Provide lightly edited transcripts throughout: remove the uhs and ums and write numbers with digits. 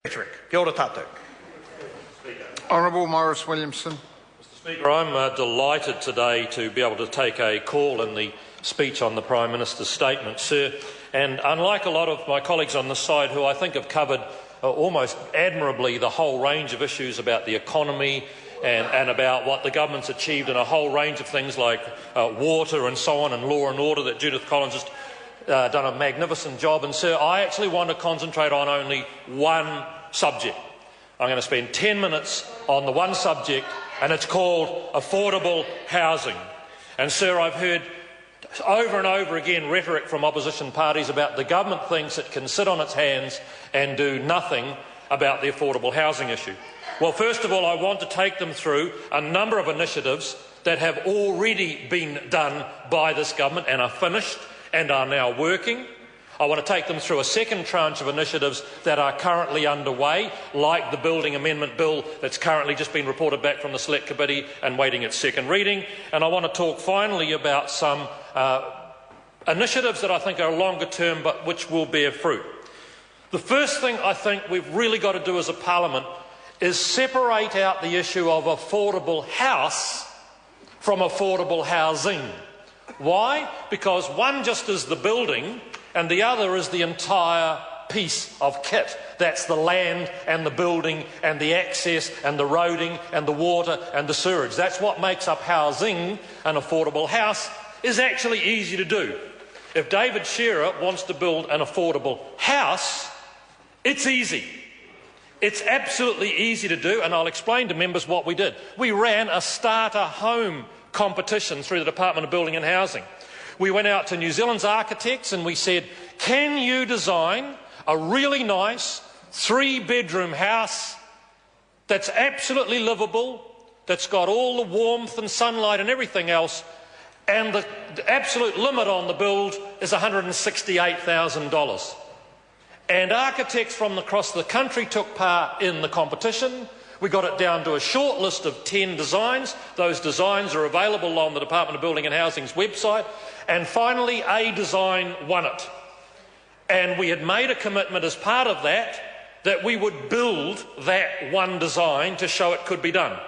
Rhetoric. Kia ora tātou. Honourable Maurice Williamson. Mr Speaker, I'm delighted today to be able to take a call in the speech on the Prime Minister's statement, sir. And unlike a lot of my colleagues on this side who I think have covered almost admirably the whole range of issues about the economy and about what the government's achieved in a whole range of things like water and so on and law and order that Judith Collins has done a magnificent job. And sir, I actually want to concentrate on only one subject. I'm going to spend 10 minutes on the one subject, and it's called affordable housing. And sir, I've heard over and over again rhetoric from opposition parties about the government thinks it can sit on its hands and do nothing about the affordable housing issue. Well, first of all, I want to take them through a number of initiatives that have already been done by this government and are finished and are now working. I want to take them through a second tranche of initiatives that are currently underway, like the Building Amendment Bill that's currently just been reported back from the Select Committee and waiting its second reading. And I want to talk finally about some initiatives that I think are longer term but which will bear fruit. The first thing I think we've really got to do as a parliament is separate out the issue of affordable house from affordable housing. Why? Because one just is the building and the other is the entire piece of kit. That's the land and the building and the access and the roading and the water and the sewerage. That's what makes up housing. An affordable house is actually easy to do. If David Shearer wants to build an affordable house, it's easy. It's absolutely easy to do, and I'll explain to members what we did. We ran a starter home competition through the Department of Building and Housing. We went out to New Zealand's architects and we said, can you design a really nice 3-bedroom house that's absolutely livable, that's got all the warmth and sunlight and everything else, and the absolute limit on the build is $168,000. And architects from across the country took part in the competition. We got it down to a short list of 10 designs. Those designs are available on the Department of Building and Housing's website. And finally, a design won it. And we had made a commitment as part of that we would build that one design to show it could be done.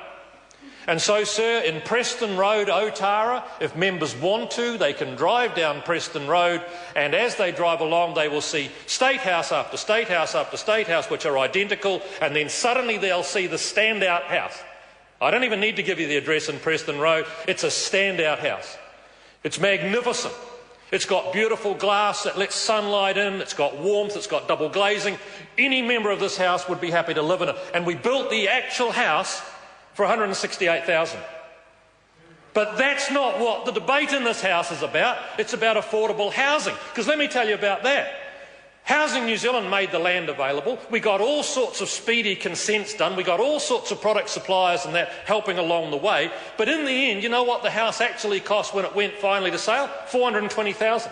And so, sir, in Preston Road, Otara, if members want to, they can drive down Preston Road, and as they drive along, they will see State House after State House after State House, which are identical, and then suddenly they'll see the standout house. I don't even need to give you the address in Preston Road. It's a standout house. It's magnificent. It's got beautiful glass that lets sunlight in. It's got warmth. It's got double glazing. Any member of this house would be happy to live in it. And we built the actual house for $168,000. But that's not what the debate in this House is about. It's about affordable housing. Because let me tell you about that. Housing New Zealand made the land available. We got all sorts of speedy consents done. We got all sorts of product suppliers and that helping along the way. But in the end, you know what the house actually cost when it went finally to sale? $420,000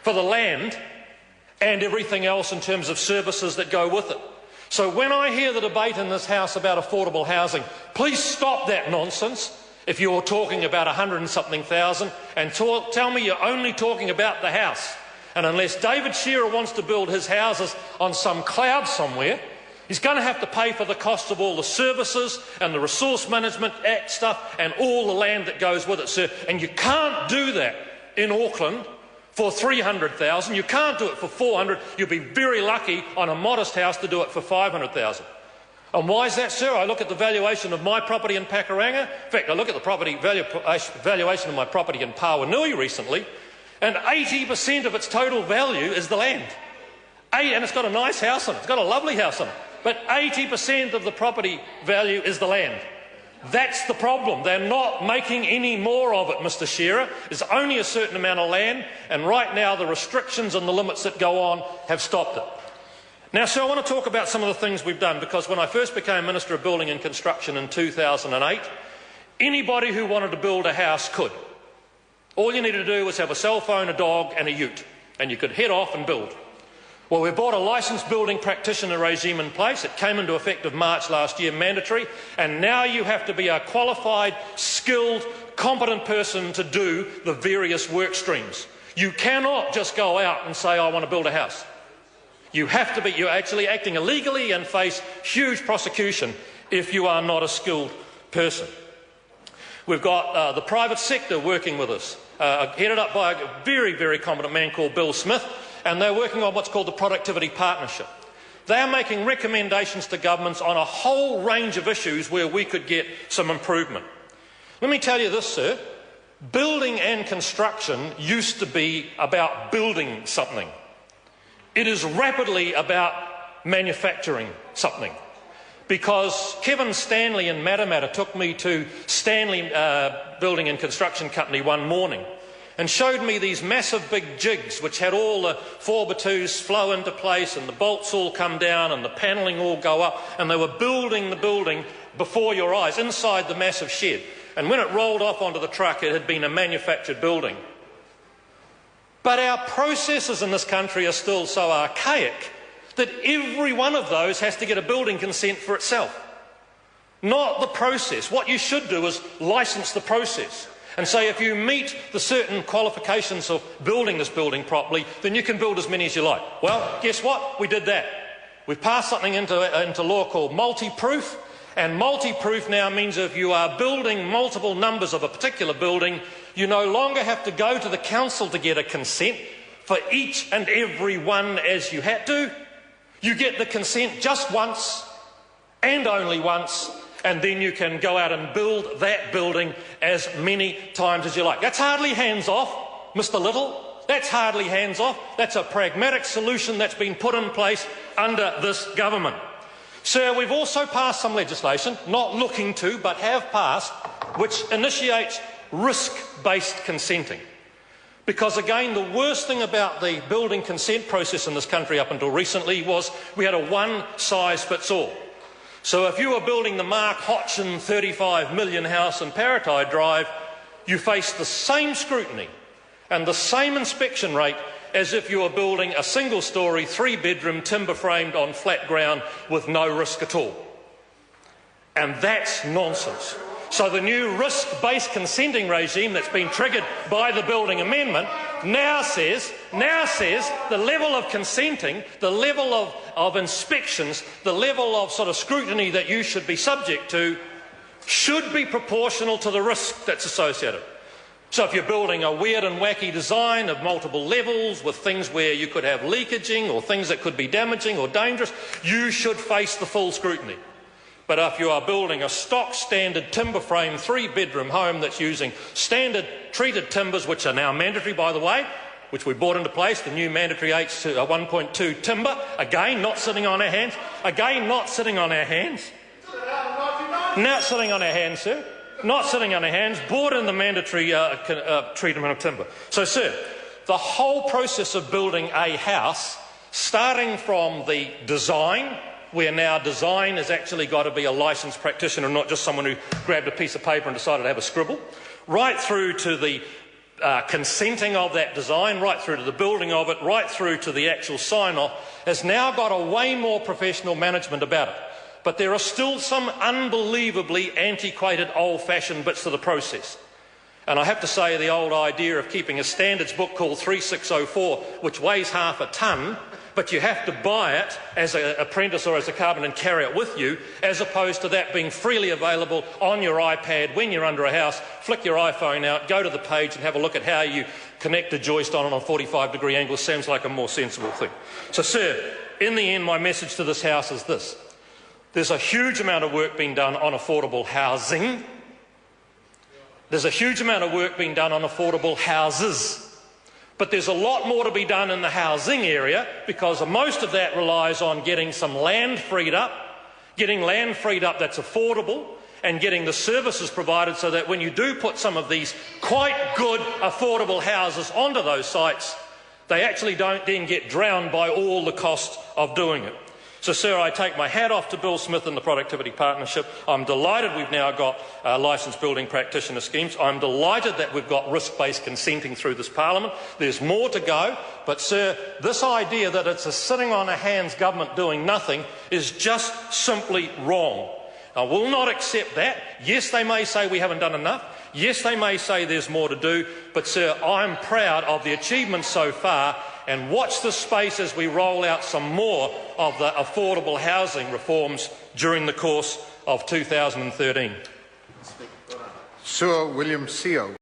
for the land and everything else in terms of services that go with it. So when I hear the debate in this House about affordable housing, please stop that nonsense if you're talking about 100 and something thousand and tell me you're only talking about the house. And unless David Shearer wants to build his houses on some cloud somewhere, he's going to have to pay for the cost of all the services and the Resource Management Act stuff and all the land that goes with it, sir. And you can't do that in Auckland for $300,000. You can't do it for $400,000. You'll be very lucky on a modest house to do it for $500,000. And why is that, sir? I look at the valuation of my property in Pakuranga. In fact, I look at the valuation of my property in Pawanui recently, and 80% of its total value is the land. And it's got a nice house on it. It's got a lovely house on it. But 80% of the property value is the land. That's the problem. They're not making any more of it, Mr Shearer. There's only a certain amount of land, and right now the restrictions and the limits that go on have stopped it. Now, sir, I want to talk about some of the things we've done, because when I first became Minister of Building and Construction in 2008, anybody who wanted to build a house could. All you needed to do was have a cell phone, a dog and a ute, and you could head off and build. Well, we brought a licensed building practitioner regime in place. It came into effect of March last year, mandatory, and now you have to be a qualified, skilled, competent person to do the various work streams. You cannot just go out and say, I want to build a house. You're actually acting illegally and face huge prosecution if you are not a skilled person. We've got the private sector working with us, headed up by a very, very competent man called Bill Smith, and they're working on what's called the Productivity Partnership. They are making recommendations to governments on a whole range of issues where we could get some improvement. Let me tell you this, sir. Building and construction used to be about building something. It is rapidly about manufacturing something. Because Kevin Stanley in Matamata took me to Stanley Building and Construction Company one morning and showed me these massive big jigs which had all the 4x2s flow into place and the bolts all come down and the panelling all go up, and they were building the building before your eyes inside the massive shed. And when it rolled off onto the truck, it had been a manufactured building. But our processes in this country are still so archaic that every one of those has to get a building consent for itself, not the process. What you should do is licence the process and say if you meet the certain qualifications of building this building properly, then you can build as many as you like. Well, guess what? We did that. We've passed something into law called multi-proof, and multi-proof now means if you are building multiple numbers of a particular building, you no longer have to go to the council to get a consent for each and every one as you had to. You get the consent just once and only once, and then you can go out and build that building as many times as you like. That's hardly hands-off, Mr. Little. That's hardly hands-off. That's a pragmatic solution that's been put in place under this government. Sir, we've also passed some legislation, not looking to, but have passed, which initiates risk-based consenting. Because again, the worst thing about the building consent process in this country up until recently was we had a one-size-fits-all. So if you were building the Mark Hodgson 35 million house in Paratide Drive, you faced the same scrutiny and the same inspection rate as if you were building a single-storey, three-bedroom, timber-framed on flat ground with no risk at all. And that's nonsense. So the new risk-based consenting regime that's been triggered by the building amendment now says the level of consenting, the level of inspections, the level of sort of scrutiny that you should be subject to should be proportional to the risk that's associated. So if you're building a weird and wacky design of multiple levels with things where you could have leakaging or things that could be damaging or dangerous, you should face the full scrutiny. But if you are building a stock standard timber frame three-bedroom home that's using standard treated timbers, which are now mandatory, by the way, which we brought into place, the new mandatory 1.2 timber, again not sitting on our hands, not sitting on our hands, sir, not sitting on our hands, brought in the mandatory treatment of timber. So, sir, the whole process of building a house, starting from the design, where now design has actually got to be a licensed practitioner, not just someone who grabbed a piece of paper and decided to have a scribble, right through to the consenting of that design, right through to the building of it, right through to the actual sign-off, has now got a way more professional management about it. But there are still some unbelievably antiquated, old-fashioned bits to the process. And I have to say the old idea of keeping a standards book called 3604, which weighs half a tonne, but you have to buy it as an apprentice or as a carpenter and carry it with you, as opposed to that being freely available on your iPad when you're under a house, flick your iPhone out, go to the page and have a look at how you connect a joist on a 45-degree angle. Sounds like a more sensible thing. So, sir, in the end, my message to this House is this. There's a huge amount of work being done on affordable housing. There's a huge amount of work being done on affordable houses. But there's a lot more to be done in the housing area, because most of that relies on getting some land freed up, getting land freed up that's affordable, and getting the services provided so that when you do put some of these quite good affordable houses onto those sites, they actually don't then get drowned by all the cost of doing it. So, sir, I take my hat off to Bill Smith and the Productivity Partnership. I'm delighted we've now got licensed building practitioner schemes. I'm delighted that we've got risk-based consenting through this parliament. There's more to go. But, sir, this idea that it's a sitting on a hands government doing nothing is just simply wrong. I will not accept that. Yes, they may say we haven't done enough. Yes, they may say there's more to do. But, sir, I'm proud of the achievements so far, and watch this space as we roll out some more of the affordable housing reforms during the course of 2013. Sir William Seo.